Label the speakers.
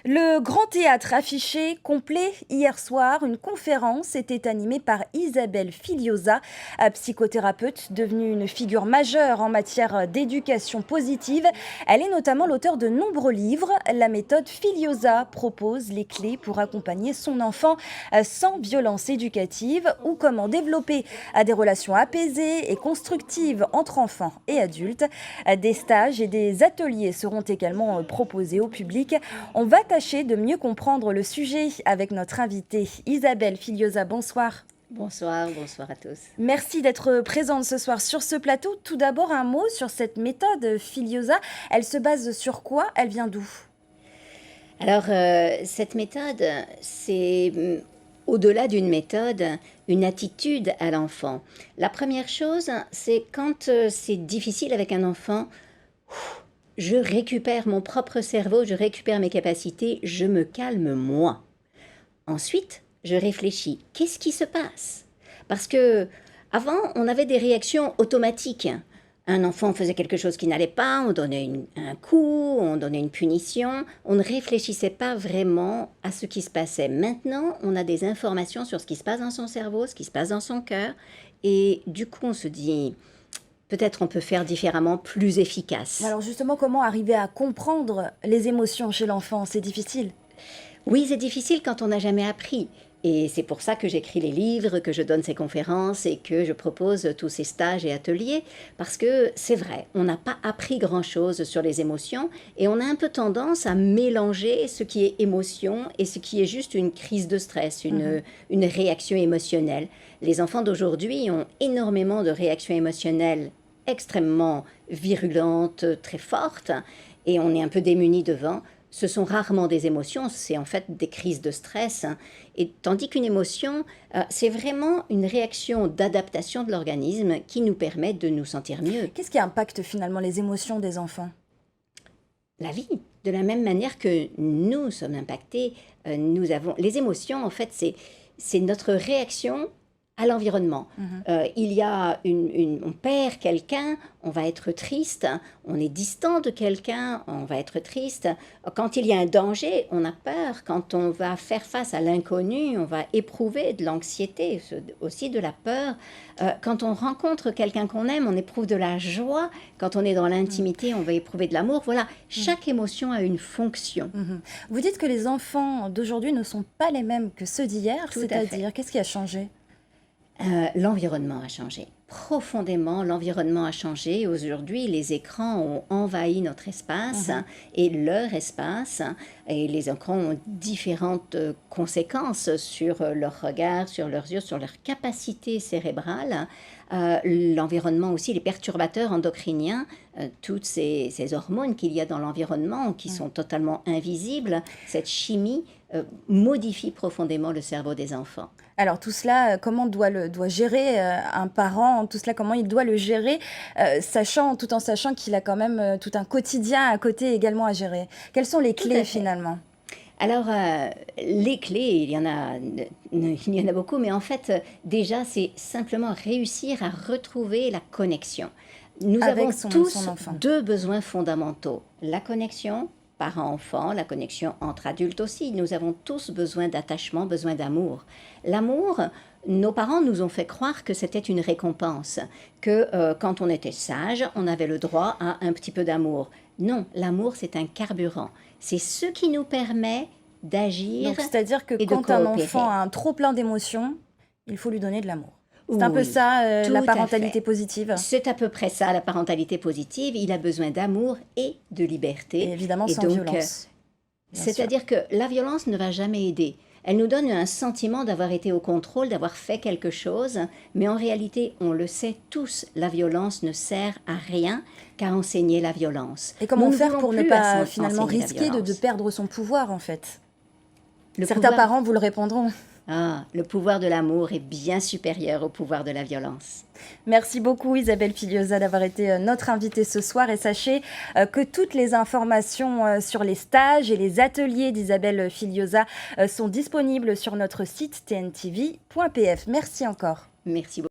Speaker 1: Le Grand Théâtre affiché complet hier soir. Une conférence était animée par Isabelle Filiosa, psychothérapeute devenue une figure majeure en matière d'éducation positive. Elle est notamment l'auteure de nombreux livres. La méthode Filiosa propose les clés pour accompagner son enfant sans violence éducative ou comment développer des relations apaisées et constructives entre enfants et adultes. Des stages et des ateliers seront également proposés au public. On va tâcher de mieux comprendre le sujet avec notre invitée Isabelle Filiosa. Bonsoir.
Speaker 2: Bonsoir, bonsoir à tous.
Speaker 1: Merci d'être présente ce soir sur ce plateau. Tout d'abord, un mot sur cette méthode Filiosa. Elle se base sur quoi? Elle vient d'où?
Speaker 2: Alors, cette méthode, c'est au-delà d'une méthode, une attitude à l'enfant. La première chose, c'est quand c'est difficile avec un enfant, je récupère mon propre cerveau, je récupère mes capacités, je me calme moi. Ensuite, je réfléchis. Qu'est-ce qui se passe? Parce que avant, on avait des réactions automatiques. Un enfant faisait quelque chose qui n'allait pas, on donnait un coup, on donnait une punition. On ne réfléchissait pas vraiment à ce qui se passait. Maintenant, on a des informations sur ce qui se passe dans son cerveau, ce qui se passe dans son cœur. Et du coup, on se dit, peut-être on peut faire différemment, plus efficace.
Speaker 1: Alors justement, comment arriver à comprendre les émotions chez l'enfant? C'est difficile.
Speaker 2: Oui, c'est difficile quand on n'a jamais appris. Et c'est pour ça que j'écris les livres, que je donne ces conférences et que je propose tous ces stages et ateliers. Parce que c'est vrai, on n'a pas appris grand-chose sur les émotions et on a un peu tendance à mélanger ce qui est émotion et ce qui est juste une crise de stress, une réaction émotionnelle. Les enfants d'aujourd'hui ont énormément de réactions émotionnelles extrêmement virulentes, très fortes, et on est un peu démunis devant. Ce sont rarement des émotions, c'est en fait des crises de stress. Et tandis qu'une émotion, c'est vraiment une réaction d'adaptation de l'organisme qui nous permet de nous sentir mieux.
Speaker 1: Qu'est-ce qui impacte finalement les émotions des enfants?
Speaker 2: La vie, de la même manière que nous sommes impactés, nous avons... Les émotions, en fait, c'est notre réaction à l'environnement. Il y a on perd quelqu'un, on va être triste, on est distant de quelqu'un, on va être triste. Quand il y a un danger, on a peur. Quand on va faire face à l'inconnu, on va éprouver de l'anxiété, aussi de la peur. Quand on rencontre quelqu'un qu'on aime, on éprouve de la joie. Quand on est dans l'intimité, on va éprouver de l'amour. Voilà, chaque émotion a une fonction.
Speaker 1: Vous dites que les enfants d'aujourd'hui ne sont pas les mêmes que ceux d'hier,
Speaker 2: Tout à fait.
Speaker 1: c'est-à-dire qu'est-ce qui a changé?
Speaker 2: L'environnement a changé. Profondément, l'environnement a changé. Aujourd'hui, les écrans ont envahi notre espace et leur espace. Et les écrans ont différentes conséquences sur leur regard, sur leurs yeux, sur leur capacité cérébrale. L'environnement aussi, les perturbateurs endocriniens, toutes ces hormones qu'il y a dans l'environnement qui sont totalement invisibles, cette chimie modifie profondément le cerveau des enfants.
Speaker 1: Alors tout cela, comment doit gérer un parent? Tout cela, comment il doit le gérer, tout en sachant qu'il a quand même tout un quotidien à côté également à gérer? Quelles sont les clés finalement?
Speaker 2: Alors, les clés, il y en a beaucoup, mais en fait, déjà, c'est simplement réussir à retrouver la connexion. Nous
Speaker 1: Avec
Speaker 2: avons
Speaker 1: son
Speaker 2: tous
Speaker 1: enfant.
Speaker 2: deux besoins fondamentaux. La connexion, parent-enfant, la connexion entre adultes aussi. Nous avons tous besoin d'attachement, besoin d'amour. L'amour, nos parents nous ont fait croire que c'était une récompense, que quand on était sage, on avait le droit à un petit peu d'amour. Non, l'amour, c'est un carburant. C'est ce qui nous permet d'agir.
Speaker 1: Donc c'est-à-dire que
Speaker 2: et de
Speaker 1: quand un
Speaker 2: coopérer.
Speaker 1: enfant a un trop plein d'émotions, il faut lui donner de l'amour. C'est un peu
Speaker 2: Oui,
Speaker 1: ça,
Speaker 2: tout
Speaker 1: la
Speaker 2: à
Speaker 1: parentalité
Speaker 2: fait.
Speaker 1: positive.
Speaker 2: C'est à peu près ça, la parentalité positive. Il a besoin d'amour et de liberté.
Speaker 1: Et évidemment
Speaker 2: Et
Speaker 1: sans
Speaker 2: donc,
Speaker 1: violence. Bien sûr.
Speaker 2: c'est-à-dire que la violence ne va jamais aider. Elle nous donne un sentiment d'avoir été au contrôle, d'avoir fait quelque chose, mais en réalité, on le sait tous, la violence ne sert à rien qu'à enseigner la violence.
Speaker 1: Et comment
Speaker 2: Nous ne
Speaker 1: faire
Speaker 2: voulons
Speaker 1: pour ne
Speaker 2: plus
Speaker 1: pas finalement
Speaker 2: enseigner la
Speaker 1: risquer de
Speaker 2: violence.
Speaker 1: perdre son pouvoir en fait?
Speaker 2: Le
Speaker 1: Certains
Speaker 2: pouvoir-
Speaker 1: parents vous le répondront.
Speaker 2: le pouvoir de l'amour est bien supérieur au pouvoir de la violence.
Speaker 1: Merci beaucoup Isabelle Filiosa d'avoir été notre invitée ce soir et sachez que toutes les informations sur les stages et les ateliers d'Isabelle Filiosa sont disponibles sur notre site tntv.pf. Merci encore.
Speaker 2: Merci beaucoup.